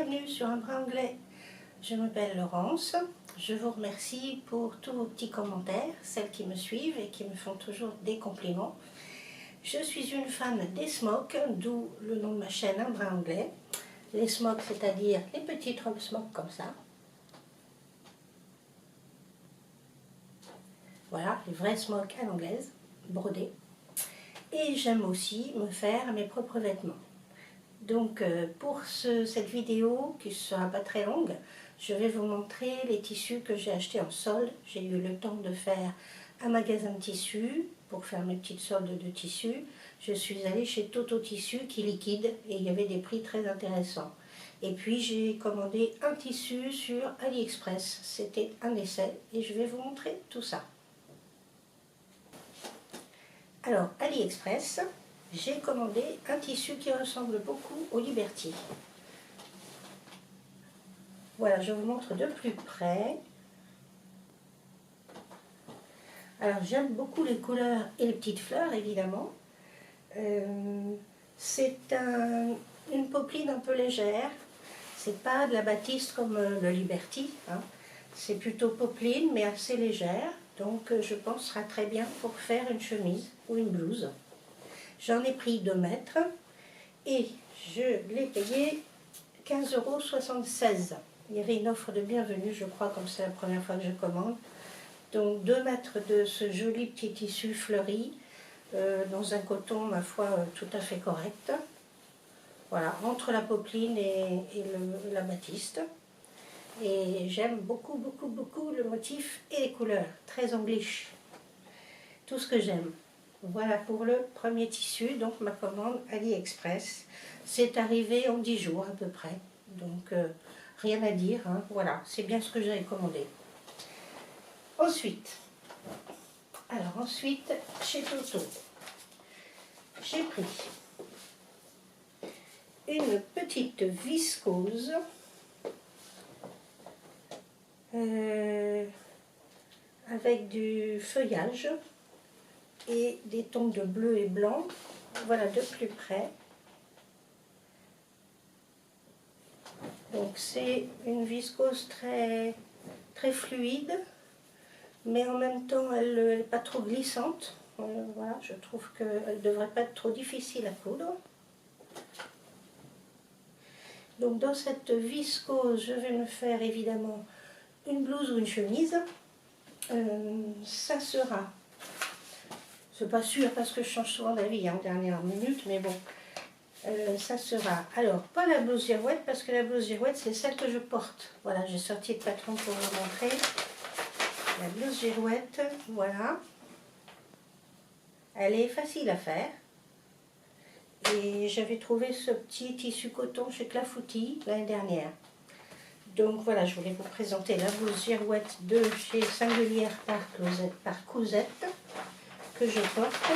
Bienvenue sur un bras anglais. Je m'appelle Laurence. Je vous remercie pour tous vos petits commentaires, celles qui me suivent et qui me font toujours des compliments. Je suis une fan des smocks, d'où le nom de ma chaîne Un bras anglais. Les smocks, c'est-à-dire les petites robes smocks comme ça. Voilà, les vrais smocks à l'anglaise, brodés. Et j'aime aussi me faire mes propres vêtements. Donc pour cette vidéo, qui ne sera pas très longue, je vais vous montrer les tissus que j'ai achetés en solde. J'ai eu le temps de faire un magasin de tissus pour faire mes petites soldes de tissus. Je suis allée chez Toto Tissus qui liquide et il y avait des prix très intéressants. Et puis j'ai commandé un tissu sur AliExpress. C'était un essai et je vais vous montrer tout ça. Alors AliExpress, j'ai commandé un tissu qui ressemble beaucoup au Liberty. Voilà, je vous montre de plus près. Alors j'aime beaucoup les couleurs et les petites fleurs évidemment. C'est une popeline un peu légère. C'est pas de la batiste comme le Liberty, hein. C'est plutôt popeline mais assez légère. Donc je pense que ce sera très bien pour faire une chemise ou une blouse. J'en ai pris 2 mètres et je l'ai payé 15,76 €. Il y avait une offre de bienvenue, je crois, comme c'est la première fois que je commande. Donc 2 mètres de ce joli petit tissu fleuri, dans un coton, ma foi, tout à fait correct. Voilà, entre la popeline et la batiste. Et j'aime beaucoup, beaucoup, beaucoup le motif et les couleurs, très anglish. Tout ce que j'aime. Voilà pour le premier tissu, donc ma commande AliExpress. C'est arrivé en 10 jours à peu près. Donc rien à dire, hein. Voilà, c'est bien ce que j'avais commandé. Ensuite, chez Toto, j'ai pris une petite viscose avec du feuillage et des tons de bleu et blanc. Voilà de plus près. Donc c'est une viscose très, très fluide, mais en même temps elle n'est pas trop glissante. Voilà, je trouve qu'elle ne devrait pas être trop difficile à coudre. Donc dans cette viscose, je vais me faire évidemment une blouse ou une chemise. Ça sera, c'est pas sûr parce que je change souvent d'avis en dernière minute, mais bon, ça sera, alors pas la blouse girouette parce que la blouse girouette c'est celle que je porte. Voilà, j'ai sorti le patron pour vous montrer. La blouse girouette, voilà, elle est facile à faire. Et j'avais trouvé ce petit tissu coton chez Clafoutis l'année dernière. Donc voilà, je voulais vous présenter la blouse girouette de chez Singulière par Cousette que je porte.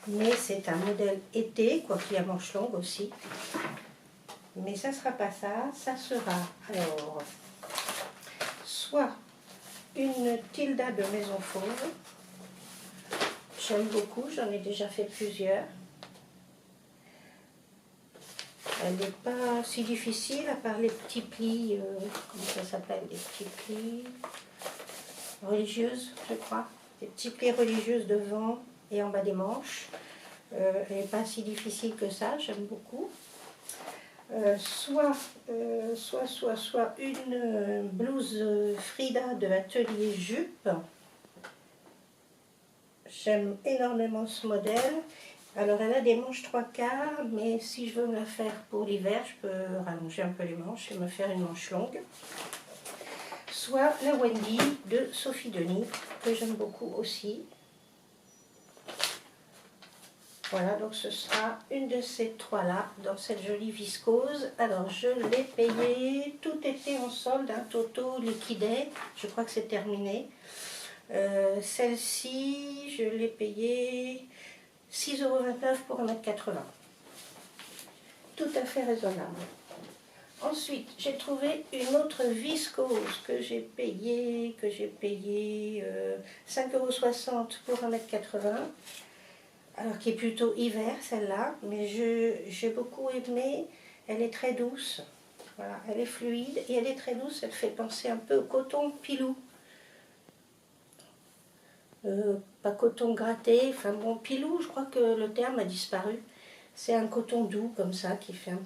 Mais c'est un modèle été, quoi qu'il y a manche longue aussi. Mais ça ne sera pas ça, ça sera alors soit une tilda de Maison Fauve. J'aime beaucoup, j'en ai déjà fait plusieurs. Elle n'est pas si difficile, à part les petits plis, comment ça s'appelle, des petits plis religieuses, je crois. Des petits plis religieuses devant et en bas des manches. Elle n'est pas si difficile que ça, j'aime beaucoup. Soit une blouse Frida de Atelier Jupe. J'aime énormément ce modèle. Alors elle a des manches 3/4, mais si je veux me la faire pour l'hiver, je peux rallonger un peu les manches et me faire une manche longue. Soit la Wendy de Sophie Denis, que j'aime beaucoup aussi. Voilà, donc ce sera une de ces 3-là, dans cette jolie viscose. Alors je l'ai payé, tout était en solde, un Toto liquidait, je crois que c'est terminé. Celle-ci, je l'ai payée 6,29 € pour 1,80 m. Tout à fait raisonnable. Ensuite, j'ai trouvé une autre viscose que j'ai payée 5,60 € pour 1,80 m. Alors qui est plutôt hiver celle-là, mais j'ai beaucoup aimé, elle est très douce. Voilà, elle est fluide et elle est très douce, elle fait penser un peu au coton pilou. Pas coton gratté, enfin bon, pilou, je crois que le terme a disparu. C'est un coton doux comme ça qui fait un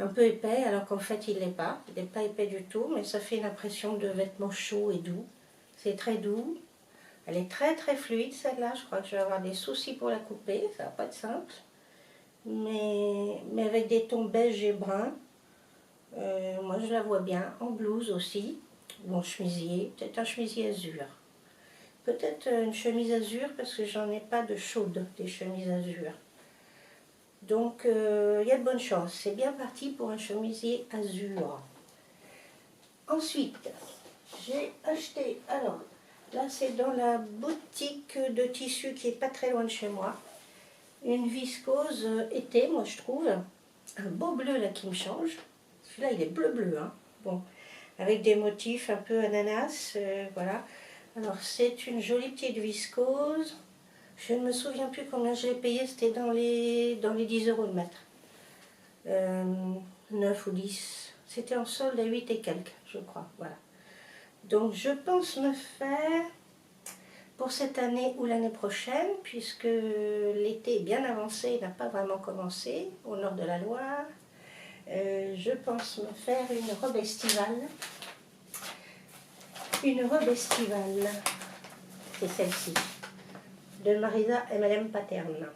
peu épais, alors qu'en fait il n'est pas épais du tout, mais ça fait une impression de vêtements chauds et doux. C'est très doux, elle est très très fluide celle-là, je crois que je vais avoir des soucis pour la couper, ça va pas être simple. Mais avec des tons beige et brun, moi je la vois bien, en blouse aussi, ou en chemisier, peut-être un chemisier azur. Peut-être une chemise azur parce que j'en ai pas de chaude, des chemises azur. Donc il y a de bonnes chances, c'est bien parti pour un chemisier azur. Ensuite, j'ai acheté, alors là c'est dans la boutique de tissus qui est pas très loin de chez moi, une viscose été, moi je trouve, un beau bleu là qui me change. Celui-là il est bleu hein. Bon, avec des motifs un peu ananas, voilà. Alors c'est une jolie petite viscose. Je ne me souviens plus combien je l'ai payé, c'était dans les 10 € le mètre. 9 ou 10. C'était en solde à 8 et quelques, je crois. Voilà. Donc je pense me faire pour cette année ou l'année prochaine, puisque l'été est bien avancé, il n'a pas vraiment commencé au nord de la Loire. Je pense me faire une robe estivale. Une robe estivale, c'est celle-ci, de Marisa M&M Pattern.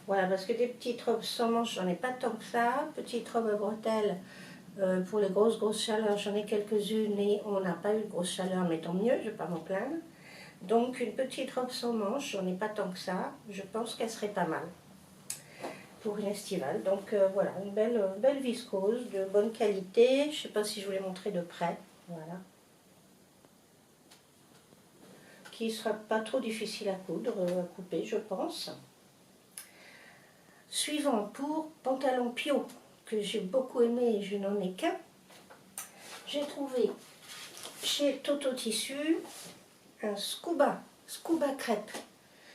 Voilà, parce que des petites robes sans manches, j'en ai pas tant que ça. Petites robes à bretelles, pour les grosses chaleurs, j'en ai quelques-unes et on n'a pas eu de grosse chaleur, mais tant mieux, je ne vais pas m'en plaindre. Donc une petite robe sans manches, j'en ai pas tant que ça. Je pense qu'elle serait pas mal pour une estivale. Donc voilà, une belle viscose de bonne qualité. Je ne sais pas si je vous l'ai montré de près. Voilà. Qui ne sera pas trop difficile à coudre, à couper, je pense. Suivant, pour pantalon Pio, que j'ai beaucoup aimé et je n'en ai qu'un, j'ai trouvé chez Toto Tissu un scuba crêpe.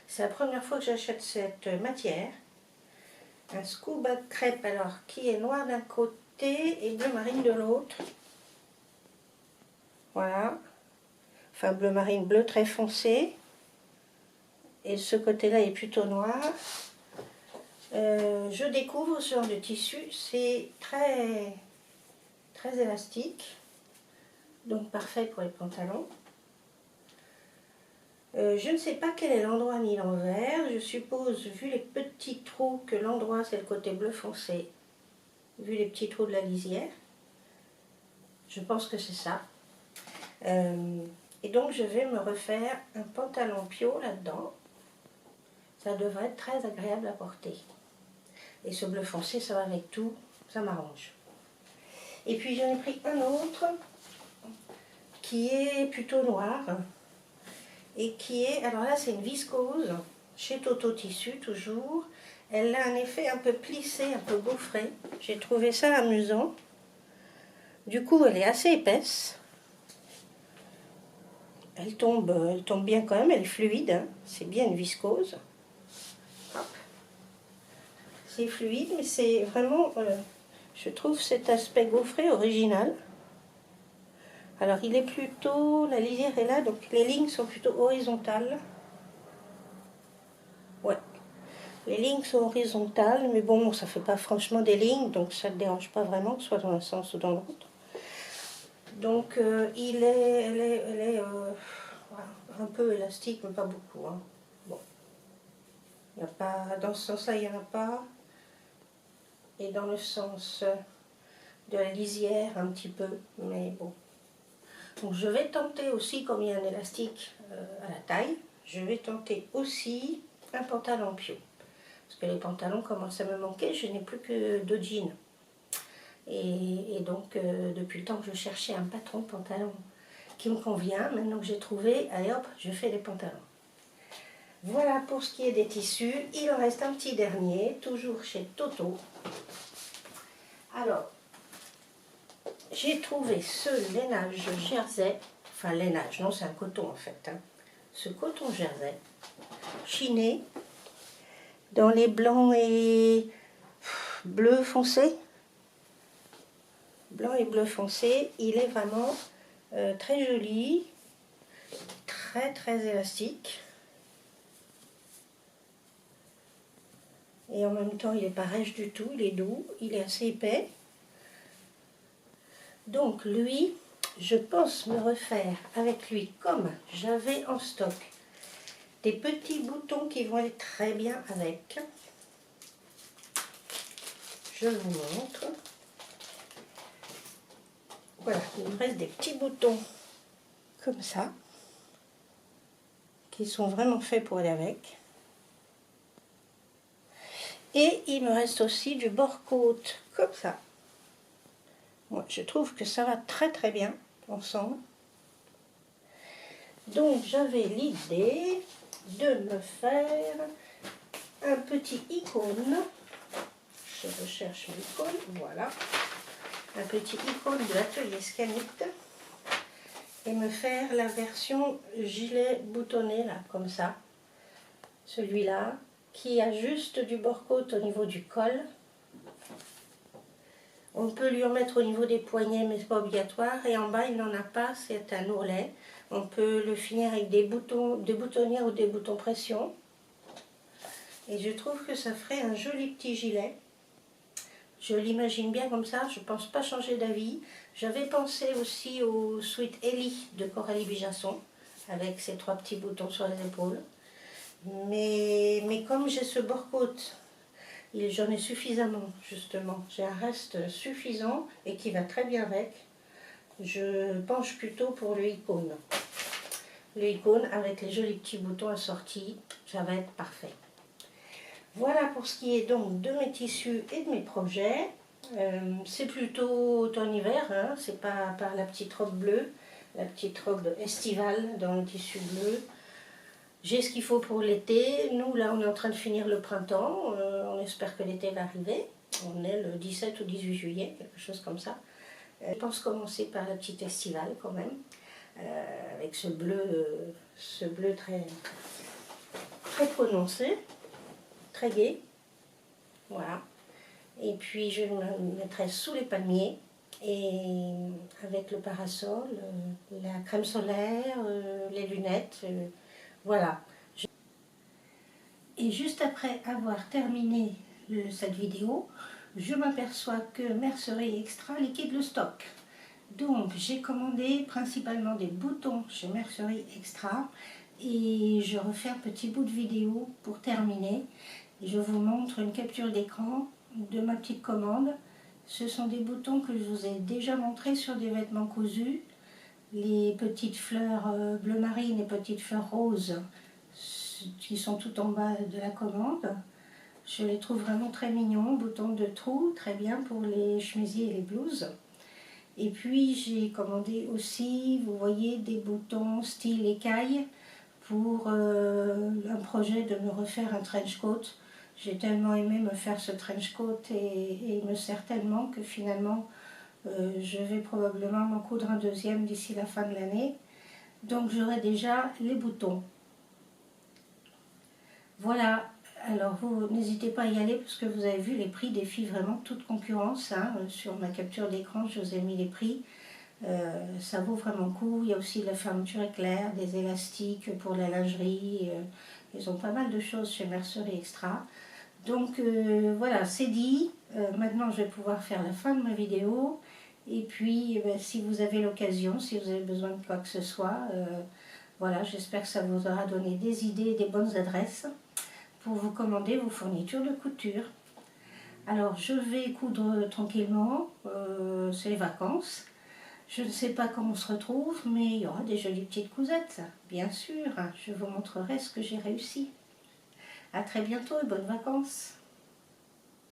C'est la première fois que j'achète cette matière. Un scuba crêpe, alors, qui est noir d'un côté et bleu marine de l'autre. Voilà. Enfin, bleu marine, bleu très foncé. Et ce côté-là est plutôt noir. Je découvre ce genre de tissu, c'est très élastique, donc parfait pour les pantalons. Je ne sais pas quel est l'endroit ni l'envers, je suppose, vu les petits trous, que l'endroit c'est le côté bleu foncé, vu les petits trous de la lisière. Je pense que c'est ça. Et donc je vais me refaire un pantalon Pio là-dedans. Ça devrait être très agréable à porter. Et ce bleu foncé, ça va avec tout, ça m'arrange. Et puis j'en ai pris un autre qui est plutôt noir et qui est, alors là c'est une viscose, chez Toto Tissu toujours. Elle a un effet un peu plissé, un peu gaufré. J'ai trouvé ça amusant. Du coup elle est assez épaisse. Elle tombe bien quand même, elle est fluide, hein. C'est bien une viscose. C'est fluide, mais c'est vraiment, je trouve cet aspect gaufré original. Alors il est plutôt, la lisière est là, donc les lignes sont plutôt horizontales. Ouais, les lignes sont horizontales, mais bon, ça fait pas franchement des lignes, donc ça ne dérange pas vraiment, que ce soit dans un sens ou dans l'autre. Donc elle est voilà, un peu élastique, mais pas beaucoup. Hein. Bon, il y a pas, dans ce sens-là, il n'y en a pas. Et dans le sens de la lisière, un petit peu, mais bon. Donc je vais tenter aussi, comme il y a un élastique à la taille, je vais tenter aussi un pantalon Pio. Parce que les pantalons commencent à me manquer, je n'ai plus que 2 jeans. Et donc depuis le temps que je cherchais un patron de pantalon qui me convient, maintenant que j'ai trouvé, allez hop, je fais les pantalons. Voilà pour ce qui est des tissus. Il en reste un petit dernier, toujours chez Toto. Alors, j'ai trouvé ce lainage jersey, enfin lainage, non c'est un coton en fait, hein. Ce coton jersey, chiné, dans les blancs et bleu foncé. Blanc et bleu foncé. Il est vraiment très joli, très élastique. Et en même temps, il n'est pas rêche du tout, il est doux, il est assez épais. Donc lui, je pense me refaire avec lui comme j'avais en stock des petits boutons qui vont être très bien avec. Je vous montre. Voilà, il me reste des petits boutons comme ça, qui sont vraiment faits pour aller avec. Et il me reste aussi du bord-côte, comme ça. Moi, je trouve que ça va très bien ensemble. Donc, j'avais l'idée de me faire un petit icône. Je recherche l'icône, voilà. Un petit icône de l'atelier Scanit. Et me faire la version gilet boutonné, là, comme ça. Celui-là, qui a juste du bord-côte au niveau du col. On peut lui en mettre au niveau des poignets, mais ce n'est pas obligatoire. Et en bas, il n'en a pas, c'est un ourlet. On peut le finir avec des boutons, des boutonnières ou des boutons pression. Et je trouve que ça ferait un joli petit gilet. Je l'imagine bien comme ça, je ne pense pas changer d'avis. J'avais pensé aussi au sweat Ellie de Coralie Bijasson, avec ses 3 petits boutons sur les épaules. Mais comme j'ai ce bord-côte, j'en ai suffisamment justement, j'ai un reste suffisant et qui va très bien avec, je penche plutôt pour le icône. Le icône avec les jolis petits boutons assortis, ça va être parfait. Voilà pour ce qui est donc de mes tissus et de mes projets. C'est plutôt automne-hiver, hein, c'est pas par la petite robe bleue, la petite robe estivale dans le tissu bleu. J'ai ce qu'il faut pour l'été. Nous, là, on est en train de finir le printemps. On espère que l'été va arriver. On est le 17 ou 18 juillet, quelque chose comme ça. Je pense commencer par la petite estivale quand même, avec ce bleu très prononcé, très gai. Voilà. Et puis je me mettrai sous les palmiers et avec le parasol, la crème solaire, les lunettes. Voilà. Et juste après avoir terminé cette vidéo, je m'aperçois que Mercerie Extra liquide le stock. Donc j'ai commandé principalement des boutons chez Mercerie Extra et je refais un petit bout de vidéo pour terminer. Je vous montre une capture d'écran de ma petite commande. Ce sont des boutons que je vous ai déjà montrés sur des vêtements cousus. Les petites fleurs bleu marine et petites fleurs roses qui sont tout en bas de la commande. Je les trouve vraiment très mignons, boutons de trou, très bien pour les chemisiers et les blouses. Et puis j'ai commandé aussi, vous voyez, des boutons style écaille pour un projet de me refaire un trench coat. J'ai tellement aimé me faire ce trench coat et il me sert tellement que finalement je vais probablement m'en coudre un deuxième d'ici la fin de l'année. Donc j'aurai déjà les boutons. Voilà, alors vous n'hésitez pas à y aller parce que vous avez vu les prix défient vraiment toute concurrence. Hein. Sur ma capture d'écran, je vous ai mis les prix. Ça vaut vraiment le coup. Il y a aussi de la fermeture éclair, des élastiques pour la lingerie. Ils ont pas mal de choses chez Mercerie Extra. Donc voilà, c'est dit. Maintenant, je vais pouvoir faire la fin de ma vidéo. Et puis, si vous avez l'occasion, si vous avez besoin de quoi que ce soit, voilà, j'espère que ça vous aura donné des idées, des bonnes adresses pour vous commander vos fournitures de couture. Alors, je vais coudre tranquillement. C'est les vacances. Je ne sais pas quand on se retrouve, mais il y aura des jolies petites cousettes, bien sûr. Je vous montrerai ce que j'ai réussi. À très bientôt et bonnes vacances.